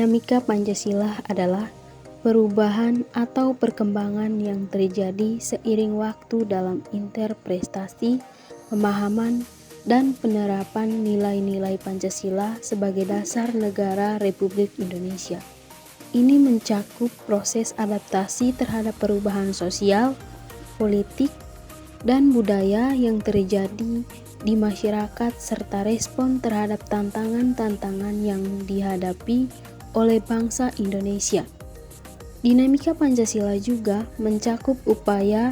Dinamika Pancasila adalah perubahan atau perkembangan yang terjadi seiring waktu dalam interpretasi, pemahaman, dan penerapan nilai-nilai Pancasila sebagai dasar negara Republik Indonesia. Ini mencakup proses adaptasi terhadap perubahan sosial, politik, dan budaya yang terjadi di masyarakat serta respon terhadap tantangan-tantangan yang dihadapi oleh bangsa Indonesia. Dinamika Pancasila juga mencakup upaya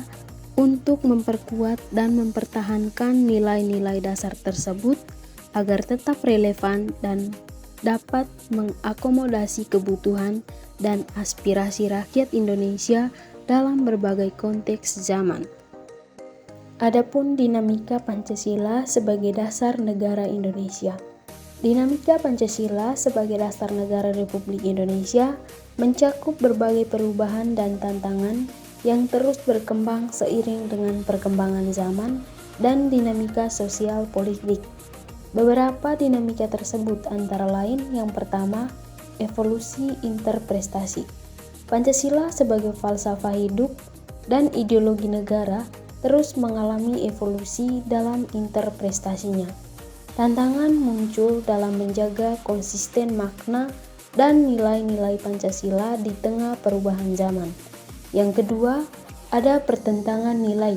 untuk memperkuat dan mempertahankan nilai-nilai dasar tersebut agar tetap relevan dan dapat mengakomodasi kebutuhan dan aspirasi rakyat Indonesia dalam berbagai konteks zaman. Adapun dinamika Pancasila sebagai dasar negara Indonesia. Dinamika Pancasila sebagai dasar negara Republik Indonesia mencakup berbagai perubahan dan tantangan yang terus berkembang seiring dengan perkembangan zaman dan dinamika sosial politik. Beberapa dinamika tersebut antara lain yang pertama, evolusi interpretasi. Pancasila sebagai falsafah hidup dan ideologi negara terus mengalami evolusi dalam interpretasinya. Tantangan muncul dalam menjaga konsisten makna dan nilai-nilai Pancasila di tengah perubahan zaman. Yang kedua, ada pertentangan nilai.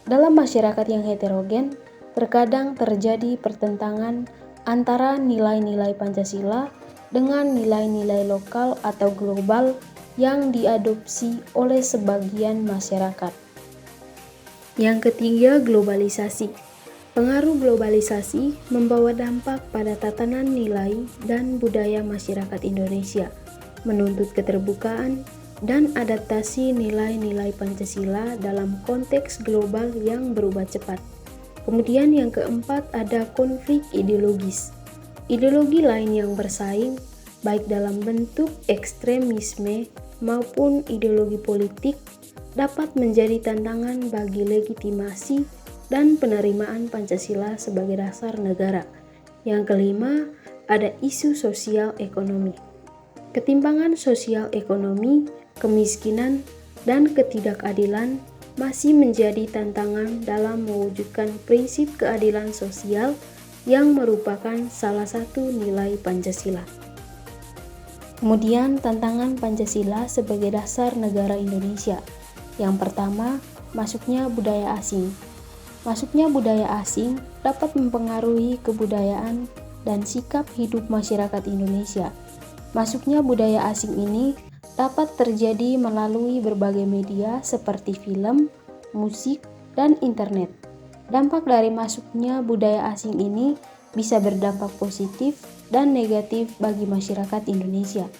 Dalam masyarakat yang heterogen, terkadang terjadi pertentangan antara nilai-nilai Pancasila dengan nilai-nilai lokal atau global yang diadopsi oleh sebagian masyarakat. Yang ketiga, globalisasi. Pengaruh globalisasi membawa dampak pada tatanan nilai dan budaya masyarakat Indonesia, menuntut keterbukaan dan adaptasi nilai-nilai Pancasila dalam konteks global yang berubah cepat. Kemudian yang keempat ada konflik ideologis. Ideologi lain yang bersaing, baik dalam bentuk ekstremisme maupun ideologi politik, dapat menjadi tantangan bagi legitimasi dan penerimaan Pancasila sebagai dasar negara. Yang kelima, ada isu sosial ekonomi. Ketimpangan sosial ekonomi, kemiskinan, dan ketidakadilan masih menjadi tantangan dalam mewujudkan prinsip keadilan sosial yang merupakan salah satu nilai Pancasila. Kemudian tantangan Pancasila sebagai dasar negara Indonesia. Yang pertama, masuknya budaya asing. Masuknya budaya asing dapat mempengaruhi kebudayaan dan sikap hidup masyarakat Indonesia. Masuknya budaya asing ini dapat terjadi melalui berbagai media seperti film, musik, dan internet. Dampak dari masuknya budaya asing ini bisa berdampak positif dan negatif bagi masyarakat Indonesia.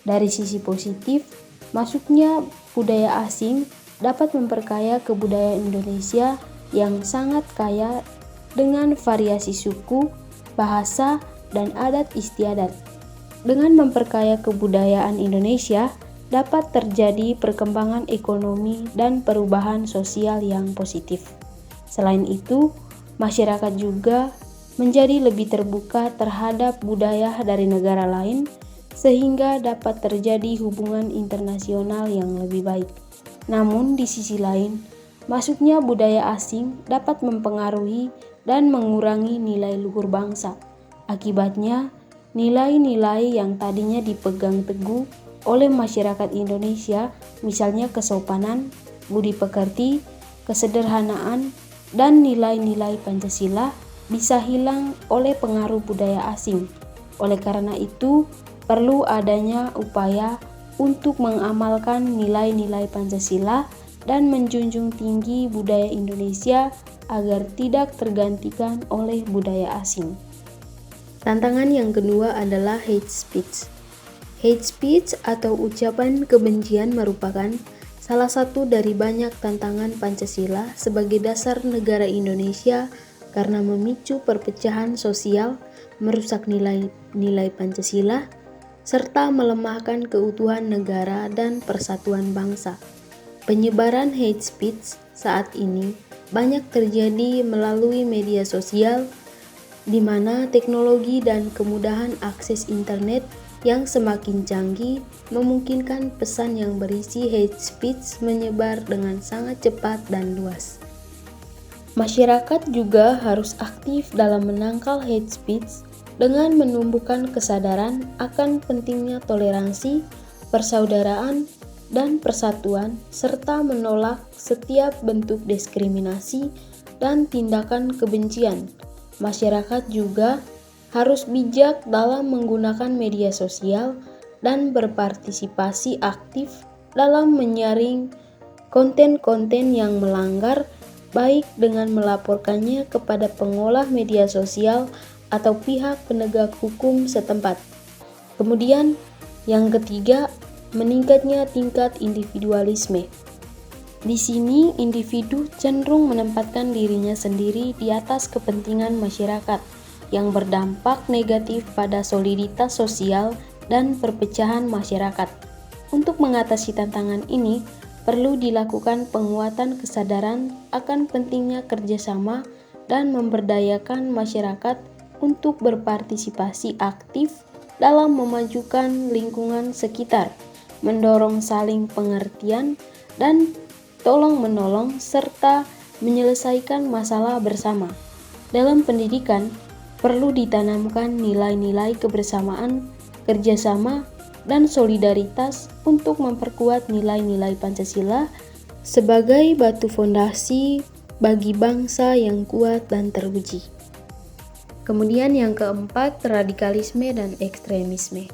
Dari sisi positif, masuknya budaya asing dapat memperkaya kebudayaan Indonesia yang sangat kaya dengan variasi suku, bahasa, dan adat istiadat. Dengan memperkaya kebudayaan Indonesia, dapat terjadi perkembangan ekonomi dan perubahan sosial yang positif. Selain itu, masyarakat juga menjadi lebih terbuka terhadap budaya dari negara lain, sehingga dapat terjadi hubungan internasional yang lebih baik. Namun di sisi lain, masuknya budaya asing dapat mempengaruhi dan mengurangi nilai luhur bangsa. Akibatnya, nilai-nilai yang tadinya dipegang teguh oleh masyarakat Indonesia, misalnya kesopanan, budi pekerti, kesederhanaan, dan nilai-nilai Pancasila bisa hilang oleh pengaruh budaya asing. Oleh karena itu, perlu adanya upaya untuk mengamalkan nilai-nilai Pancasila dan menjunjung tinggi budaya Indonesia agar tidak tergantikan oleh budaya asing. Tantangan yang kedua adalah hate speech. Hate speech atau ucapan kebencian merupakan salah satu dari banyak tantangan Pancasila sebagai dasar negara Indonesia karena memicu perpecahan sosial, merusak nilai-nilai Pancasila, serta melemahkan keutuhan negara dan persatuan bangsa. Penyebaran hate speech saat ini banyak terjadi melalui media sosial, di mana teknologi dan kemudahan akses internet yang semakin canggih memungkinkan pesan yang berisi hate speech menyebar dengan sangat cepat dan luas. Masyarakat juga harus aktif dalam menangkal hate speech dengan menumbuhkan kesadaran akan pentingnya toleransi, persaudaraan, dan persatuan, serta menolak setiap bentuk diskriminasi dan tindakan kebencian. Masyarakat juga harus bijak dalam menggunakan media sosial dan berpartisipasi aktif dalam menyaring konten-konten yang melanggar, baik dengan melaporkannya kepada pengolah media sosial atau pihak penegak hukum setempat. Kemudian, yang ketiga, meningkatnya tingkat individualisme. Di sini, individu cenderung menempatkan dirinya sendiri di atas kepentingan masyarakat, yang berdampak negatif pada soliditas sosial dan perpecahan masyarakat. Untuk mengatasi tantangan ini, perlu dilakukan penguatan kesadaran akan pentingnya kerjasama dan memberdayakan masyarakat untuk berpartisipasi aktif dalam memajukan lingkungan sekitar, mendorong saling pengertian dan tolong-menolong, serta menyelesaikan masalah bersama. Dalam pendidikan, perlu ditanamkan nilai-nilai kebersamaan, kerjasama, dan solidaritas untuk memperkuat nilai-nilai Pancasila sebagai batu fondasi bagi bangsa yang kuat dan terpuji. Kemudian yang keempat, radikalisme dan ekstremisme.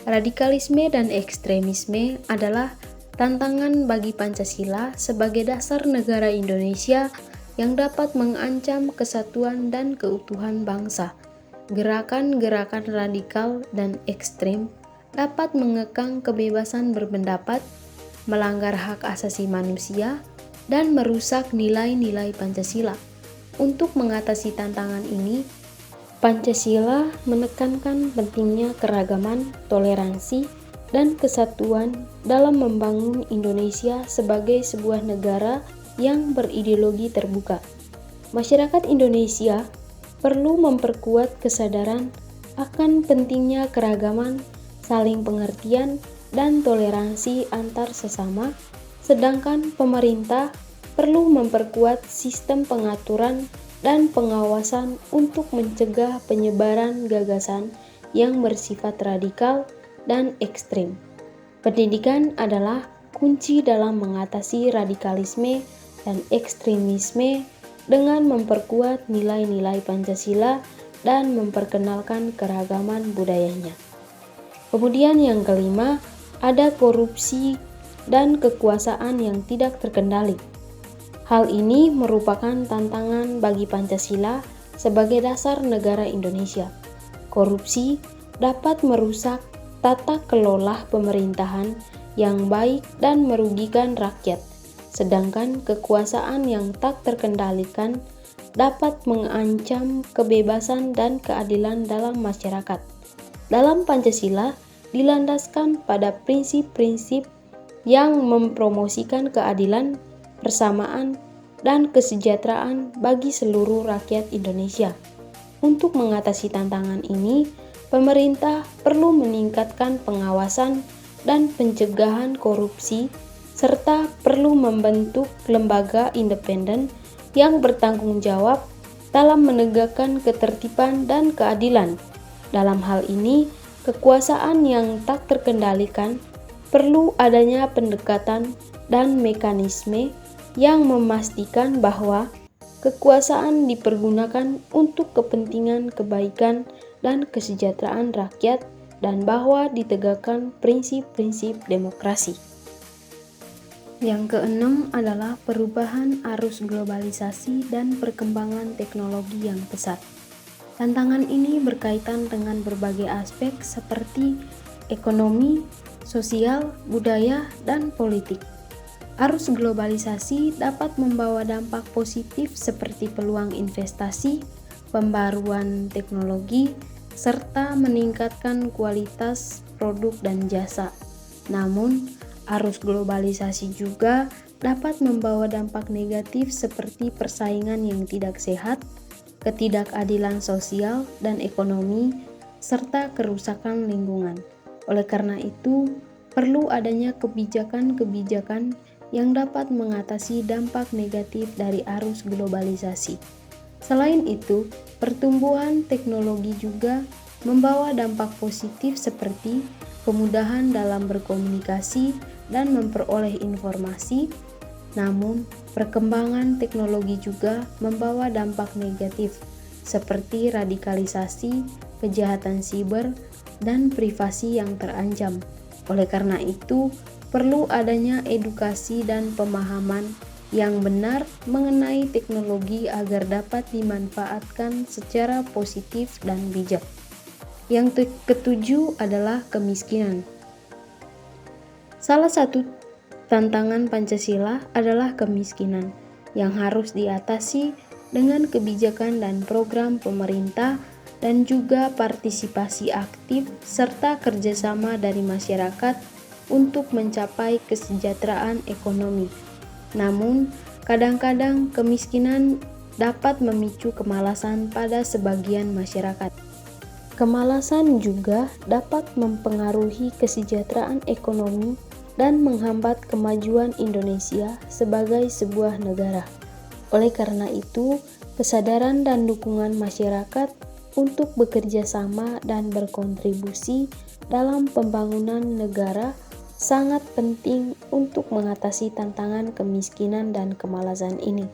Radikalisme dan ekstremisme adalah tantangan bagi Pancasila sebagai dasar negara Indonesia yang dapat mengancam kesatuan dan keutuhan bangsa. Gerakan-gerakan radikal dan ekstrem dapat mengekang kebebasan berpendapat, melanggar hak asasi manusia, dan merusak nilai-nilai Pancasila. Untuk mengatasi tantangan ini, Pancasila menekankan pentingnya keragaman, toleransi, dan kesatuan dalam membangun Indonesia sebagai sebuah negara yang berideologi terbuka. Masyarakat Indonesia perlu memperkuat kesadaran akan pentingnya keragaman, saling pengertian, dan toleransi antar sesama, sedangkan pemerintah perlu memperkuat sistem pengaturan dan pengawasan untuk mencegah penyebaran gagasan yang bersifat radikal dan ekstrem. Pendidikan adalah kunci dalam mengatasi radikalisme dan ekstremisme dengan memperkuat nilai-nilai Pancasila dan memperkenalkan keragaman budayanya. Kemudian yang kelima, ada korupsi dan kekuasaan yang tidak terkendali. Hal ini merupakan tantangan bagi Pancasila sebagai dasar negara Indonesia. Korupsi dapat merusak tata kelola pemerintahan yang baik dan merugikan rakyat, sedangkan kekuasaan yang tak terkendalikan dapat mengancam kebebasan dan keadilan dalam masyarakat. Dalam Pancasila dilandaskan pada prinsip-prinsip yang mempromosikan keadilan, persamaan, dan kesejahteraan bagi seluruh rakyat Indonesia. Untuk mengatasi tantangan ini, pemerintah perlu meningkatkan pengawasan dan pencegahan korupsi, serta perlu membentuk lembaga independen yang bertanggung jawab dalam menegakkan ketertiban dan keadilan. Dalam hal ini, kekuasaan yang tak terkendalikan perlu adanya pendekatan dan mekanisme yang memastikan bahwa kekuasaan dipergunakan untuk kepentingan kebaikan dan kesejahteraan rakyat, dan bahwa ditegakkan prinsip-prinsip demokrasi. Yang keenam adalah perubahan arus globalisasi dan perkembangan teknologi yang pesat. Tantangan ini berkaitan dengan berbagai aspek seperti ekonomi, sosial, budaya, dan politik. Arus globalisasi dapat membawa dampak positif seperti peluang investasi, pembaruan teknologi, serta meningkatkan kualitas produk dan jasa. Namun, arus globalisasi juga dapat membawa dampak negatif seperti persaingan yang tidak sehat, ketidakadilan sosial dan ekonomi, serta kerusakan lingkungan. Oleh karena itu, perlu adanya kebijakan-kebijakan yang dapat mengatasi dampak negatif dari arus globalisasi. Selain itu, pertumbuhan teknologi juga membawa dampak positif seperti kemudahan dalam berkomunikasi dan memperoleh informasi. Namun, perkembangan teknologi juga membawa dampak negatif seperti radikalisasi, kejahatan siber, dan privasi yang terancam. Oleh karena itu, perlu adanya edukasi dan pemahaman yang benar mengenai teknologi agar dapat dimanfaatkan secara positif dan bijak. Yang ketujuh adalah kemiskinan. Salah satu tantangan Pancasila adalah kemiskinan yang harus diatasi dengan kebijakan dan program pemerintah dan juga partisipasi aktif serta kerjasama dari masyarakat untuk mencapai kesejahteraan ekonomi. Namun, kadang-kadang kemiskinan dapat memicu kemalasan pada sebagian masyarakat. Kemalasan juga dapat mempengaruhi kesejahteraan ekonomi dan menghambat kemajuan Indonesia sebagai sebuah negara. Oleh karena itu, kesadaran dan dukungan masyarakat untuk bekerja sama dan berkontribusi dalam pembangunan negara sangat penting untuk mengatasi tantangan kemiskinan dan kemalasan ini.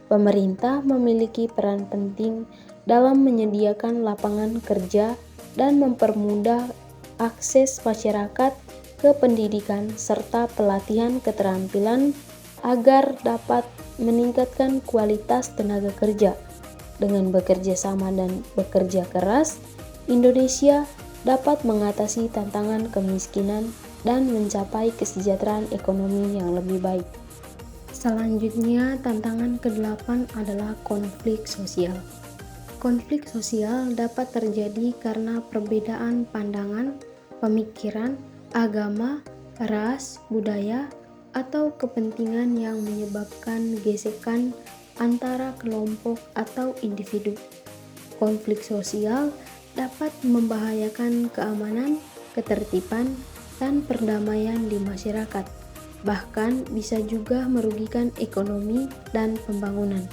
Pemerintah memiliki peran penting dalam menyediakan lapangan kerja dan mempermudah akses masyarakat ke pendidikan serta pelatihan keterampilan agar dapat meningkatkan kualitas tenaga kerja. Dengan bekerja sama dan bekerja keras, Indonesia dapat mengatasi tantangan kemiskinan dan mencapai kesejahteraan ekonomi yang lebih baik. Selanjutnya, tantangan ke-8 adalah konflik sosial. Konflik sosial dapat terjadi karena perbedaan pandangan, pemikiran, agama, ras, budaya, atau kepentingan yang menyebabkan gesekan antara kelompok atau individu. Konflik sosial dapat membahayakan keamanan, ketertiban, dan perdamaian di masyarakat, bahkan bisa juga merugikan ekonomi dan pembangunan.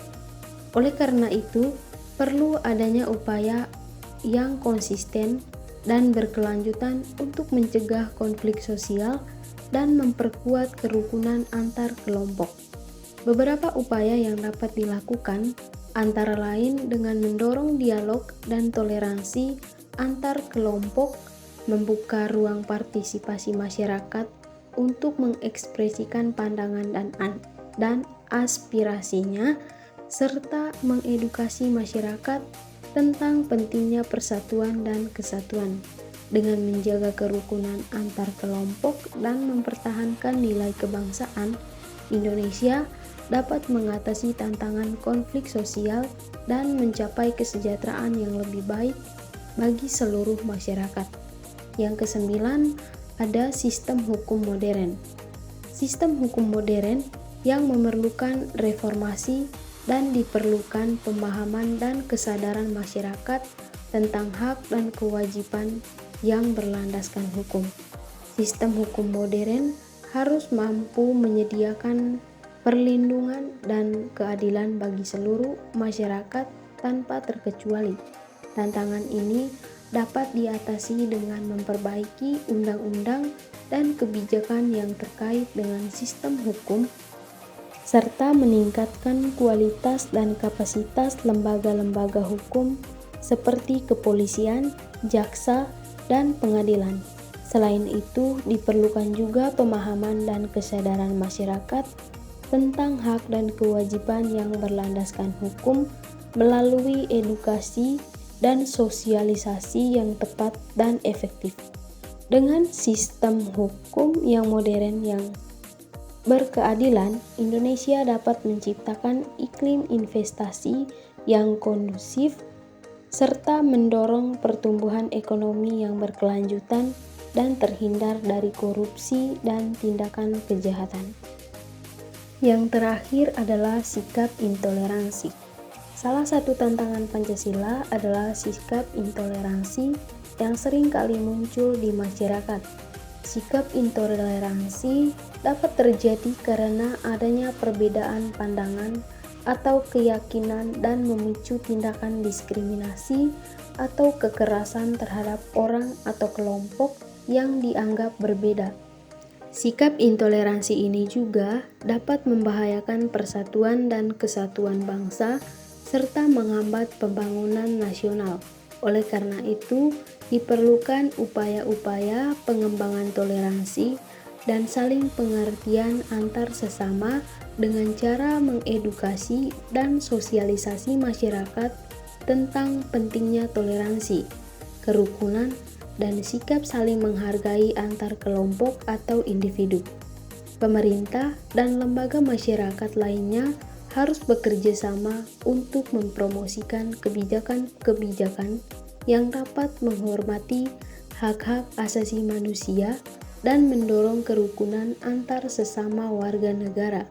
Oleh karena itu, perlu adanya upaya yang konsisten dan berkelanjutan untuk mencegah konflik sosial dan memperkuat kerukunan antar kelompok. Beberapa upaya yang dapat dilakukan antara lain dengan mendorong dialog dan toleransi antar kelompok, membuka ruang partisipasi masyarakat untuk mengekspresikan pandangan dan aspirasinya, serta mengedukasi masyarakat tentang pentingnya persatuan dan kesatuan dengan menjaga kerukunan antar kelompok dan mempertahankan nilai kebangsaan. Indonesia dapat mengatasi tantangan konflik sosial dan mencapai kesejahteraan yang lebih baik bagi seluruh masyarakat. Yang kesembilan, ada sistem hukum modern. Sistem hukum modern yang memerlukan reformasi dan diperlukan pemahaman dan kesadaran masyarakat tentang hak dan kewajiban yang berlandaskan hukum. Sistem hukum modern harus mampu menyediakan perlindungan dan keadilan bagi seluruh masyarakat tanpa terkecuali. Tantangan ini dapat diatasi dengan memperbaiki undang-undang dan kebijakan yang terkait dengan sistem hukum, serta meningkatkan kualitas dan kapasitas lembaga-lembaga hukum seperti kepolisian, jaksa, dan pengadilan. Selain itu, diperlukan juga pemahaman dan kesadaran masyarakat tentang hak dan kewajiban yang berlandaskan hukum melalui edukasi dan sosialisasi yang tepat dan efektif. Dengan sistem hukum yang modern yang berkeadilan, Indonesia dapat menciptakan iklim investasi yang kondusif serta mendorong pertumbuhan ekonomi yang berkelanjutan dan terhindar dari korupsi dan tindakan kejahatan. Yang terakhir adalah sikap intoleransi. Salah satu tantangan Pancasila adalah sikap intoleransi yang sering kali muncul di masyarakat. Sikap intoleransi dapat terjadi karena adanya perbedaan pandangan atau keyakinan dan memicu tindakan diskriminasi atau kekerasan terhadap orang atau kelompok yang dianggap berbeda. Sikap intoleransi ini juga dapat membahayakan persatuan dan kesatuan bangsa serta menghambat pembangunan nasional. Oleh karena itu, diperlukan upaya-upaya pengembangan toleransi dan saling pengertian antar sesama dengan cara mengedukasi dan sosialisasi masyarakat tentang pentingnya toleransi, kerukunan, dan sikap saling menghargai antar kelompok atau individu. Pemerintah dan lembaga masyarakat lainnya harus bekerja sama untuk mempromosikan kebijakan-kebijakan yang dapat menghormati hak-hak asasi manusia dan mendorong kerukunan antar sesama warga negara.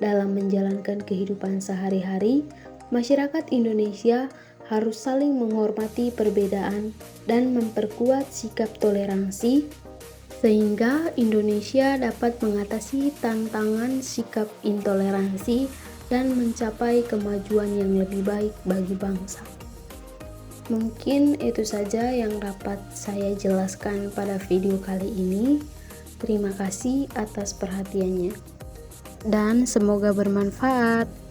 Dalam menjalankan kehidupan sehari-hari, masyarakat Indonesia harus saling menghormati perbedaan dan memperkuat sikap toleransi sehingga Indonesia dapat mengatasi tantangan sikap intoleransi dan mencapai kemajuan yang lebih baik bagi bangsa. Mungkin itu saja yang dapat saya jelaskan pada video kali ini. Terima kasih atas perhatiannya dan semoga bermanfaat.